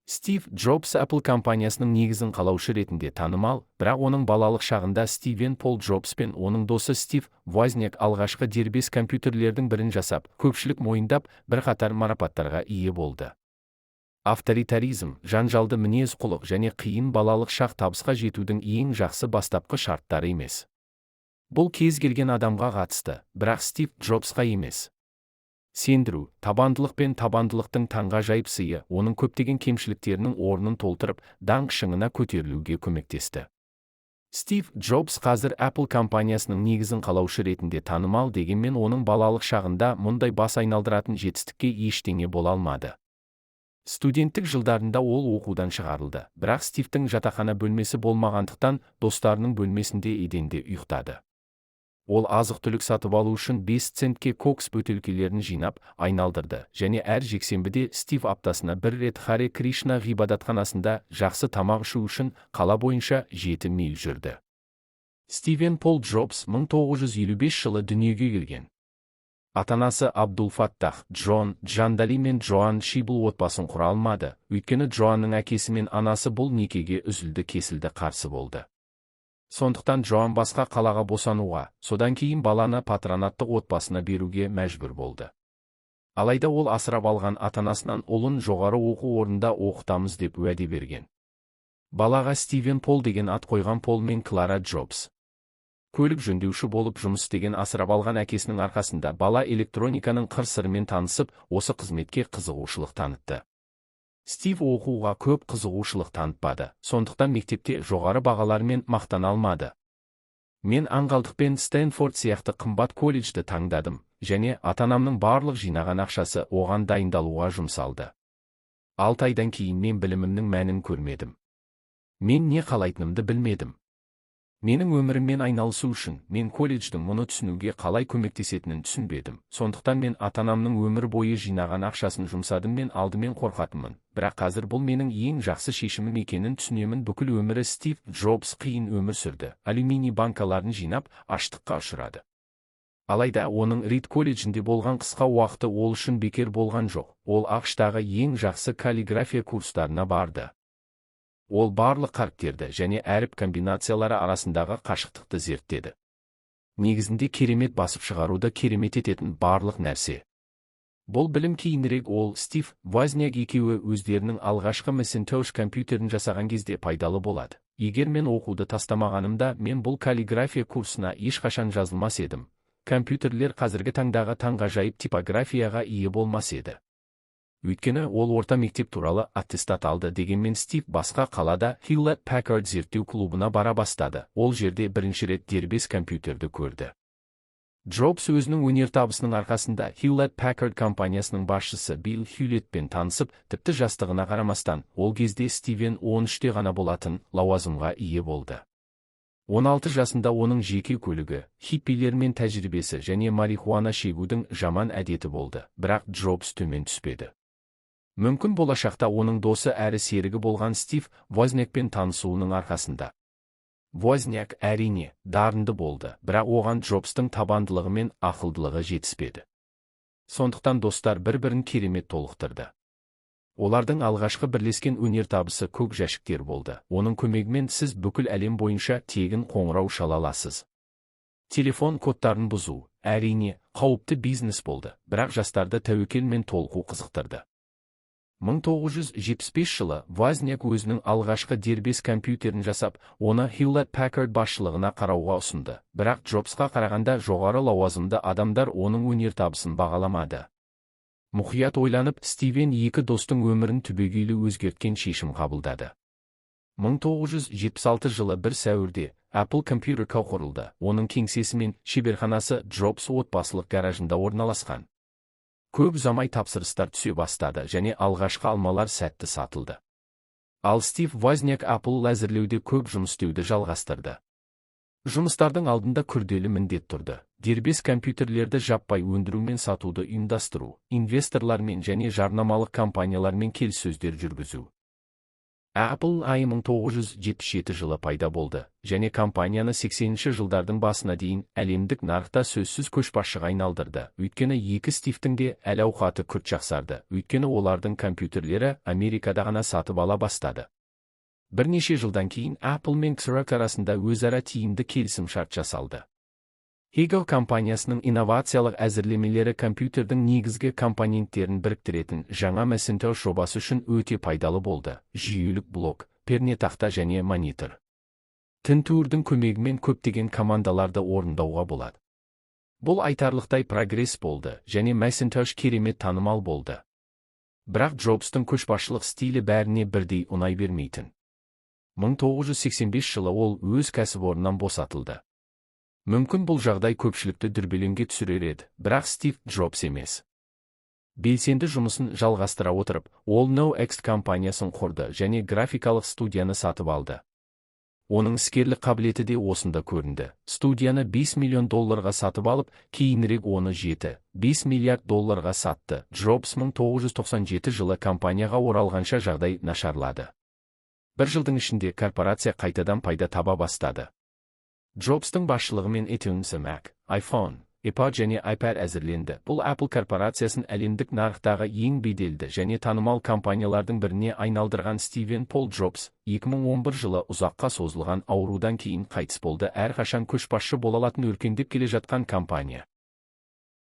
Стив Джобс Apple компаниясының негізін қалаушы ретінде танымал, бірақ оның балалық шағында Стивен Пол Джобс пен оның досы Стив Возняк алғашқы дербес компьютерлердің бірін жасап, көпшілік мойындап, бірқатар марапаттарға ие болды. Авторитаризм, жанжалды мінез-құлық және қиын балалық шақ табысқа жетудің ең жақсы бастапқы шарттары емес. Бұл кез келген адамға қатысты, бірақ Стив Джобсқа емес. Сендіру, табандылық пен табандылықтың таңғажайып сыйы оның көптеген кемшіліктерінің орнын толтырып, даңқ шыңына көтерілуге көмектесті. Стив Джобс қазір Apple компаниясының негізін қалаушы ретінде танымал, дегенмен оның балалық шағында мұндай бас айналдыратын жетістікке ештеңе бола алмады. Студенттік жылдарында ол оқудан шығарылды, бірақ Стивтің жатақхана бөлмесі болмағандықтан достарының бөлмесінде еденде ұйықтады. Ол азық-түлік сатып алу үшін 5 центке кокс бөтелкелерін жинап, айналдырды, және әр жексенбіде Стив аптасына бір рет Харе Кришна ғибадатханасында жақсы тамақ ішу үшін қала бойынша 7 миль жүрді. Стивен Пол Джобс 1955 жылы дүниеге келген. Ата-анасы Абдул-Фаттах Джон Джандали мен Джоан Шибл отбасын құра алмады, өйткені Джоанның әкесі мен анасы бұл некеге үзілді-кесілді қарсы болды. Сондықтан Джоан басқа қалаға босануға, содан кейін баланы патронаттық отбасына беруге мәжбүр болды. Алайда ол асырап алған ата-анасынан ұлын жоғары оқу орнында оқытамыз деп уәде берген. Балаға Стивен Пол деген ат қойған Пол мен Клара Джобс. Көлік жөндеуші болып жұмыс істеген асырап алған әкесінің арқасында бала электрониканың қыр-сырымен танысып, осы қызметке қызығушылық танытты. Стив оқуға көп қызығушылық танытпады, сондықтан мектепте жоғары бағалармен мақтана алмады. Мен аңғалдықпен Стэнфорд сияқты қымбат колледжді таңдадым, және ата-анамның барлық жинаған ақшасы оған дайындалуға жұмсалды. 6 айдан кейін мен білімімнің мәнін көрмедім. Мен не қалайтынымды білмедім. Менің өміріммен айналысу үшін мен колледждің мұны түсінуге қалай көмектесетінін түсінбедім. Сондықтан мен ата-анамның өмір бойы жинаған ақшасын жұмсадым, мен алдымен қорқатынмын. Бірақ қазір бұл менің ең жақсы шешімім екенін түсінемін. Бүкіл өмірі Стив Джобс қиын өмір сүрді. Алюминий банкаларын жинап, аштыққа ұшырады. Алайда оның Рид колледжінде болған қысқа уақыты ол үшін бекер болған жоқ. Ол ақш-тағы ең жақсы каллиграфия курстарына барды. Ол барлық қаріптерді және әріп комбинациялары арасындағы қашықтықты зерттеді. Негізінде керемет басып шығаруды керемет ететін барлық нәрсе. Бұл білім кейінірек ол Стив Возняк екеуі өздерінің алғашқы Macintosh компьютерін жасаған кезде пайдалы болады. Егер мен оқуды тастамағанымда, мен бұл каллиграфия курсына ешқашан жазылмас едім. Компьютерлер қазіргі таңдағы таңғажайып типографияға ие болмас еді. Өйткені ол орта мектеп туралы аттестат алды, дегенмен Стив басқа қалада Hewlett Packard зерттеу клубына бара бастады. Ол жерде бірінші рет дербес компьютерді көрді. Джобс өзінің өнертабысының арқасында Hewlett Packard компаниясының басшысы Билл Хьюлеттпен танысып, тіпті жастығына қарамастан, ол кезде Стивен 13-те ғана болатын лауазымға ие болды. 16 жасында оның жеке көлігі, хиппилермен тәжірибесі және марихуана шегудің жаман әдеті болды, бірақ Джобс төмен түспеді. Мүмкін болашақта оның досы әрі серігі болған Стив Вознякпен танысуының арқасында. Возняк әрине дарынды болды, бірақ оған Джобстың табандылығы мен ақылдылығы жетіспеді. Сондықтан достар бір-бірін керемет толықтырды. Олардың алғашқы бірлескен өнертабысы көк жәшіктер болды. Оның көмегімен сіз бүкіл әлем бойынша тегін қоңырау шала аласыз. Телефон кодтарын бұзу, әрине, қауіпті бизнес болды, бірақ жастарды тәуекел мен толқу қызықтырды. 1975 жылы Возняк өзінің алғашқы дербес компьютерін жасап, оны Hewlett Packard басшылығына қарауға ұсынды, бірақ Джобсқа қарағанда жоғары лауазымды адамдар оның өнертабысын бағаламады. Мұқият ойланып, Стивен екі достың өмірін түбегейлі өзгерткен шешім қабылдады. 1976 жылы 1 сәуірде Apple Computer Co. құрылды. Оның кеңсесі мен шеберханасы Джобс отбасылық гаражында орналасқан. Көп ұзамай тапсырыстар түсе бастады және алғашқы алмалар сәтті сатылды. Ал Стив Возняк Apple әзірлеуде көп жұмыс істеуді жалғастырды. Жұмыстардың алдында күрделі міндет тұрды. Дербес компьютерлерді жаппай өндіру мен сатуды ұйымдастыру, инвесторлармен және жарнамалық компаниялармен келіссөздер жүргізу. Apple айы 1977 жылы пайда болды, және компанияны 80-ші жылдардың басына дейін әлемдік нарықта сөзсіз көшбасшыға айналдырды. Өйткені екі Стивтің де әл-ауқаты күрт жақсарды, өйткені олардың компьютерлері Америкада ғана сатып ала бастады. Бірнеше жылдан кейін Apple мен Xerox арасында өзара тиімді келісім-шарт жасалды. Hego компаниясының инновациялық әзірлемелері компьютердің негізгі компоненттерін біріктіретін жаңа Macintosh жобасы үшін өте пайдалы болды. Жүйелік блок, пернетақта және монитор. Тінтуірдің көмегімен көптеген командаларды орындауға болады. Бұл айтарлықтай прогресс болды, және Macintosh керемет танымал болды. Бірақ Джобстың көшбасшылық стилі бәріне бірдей ұнай бермейтін. 1985 жылы ол өз кәсіпорнынан босатылды. Мүмкін бұл жағдай көпшілікті дүрбелеңге түсірер еді, бірақ Стив Джобс емес. Белсенді жұмысын жалғастыра отырып, ол NoX компаниясын құрды және графикалық студияны сатып алды. Оның іскерлік қабілеті де осында көрінді. Студияны $5 миллион сатып алып, кейінірек оны $7,5 миллиард сатты. Джобс 1997 жылы компанияға оралғанша жағдай нашарлады. Бір жылдың ішінде корпорация қайтадан пайда таба бастады. Джобстың басшылығымен iTunes, Mac, iPhone, iPod және iPad әзірленді. Бұл Apple корпорациясын әлемдік нарықтағы ең беделді және танымал компаниялардың біріне айналдырған. Стивен Пол Джобс 2011 жылы ұзаққа созылған аурудан кейін қайтыс болды. Әрқашан көшбасшы бола алатын өркендеп келе жатқан компания.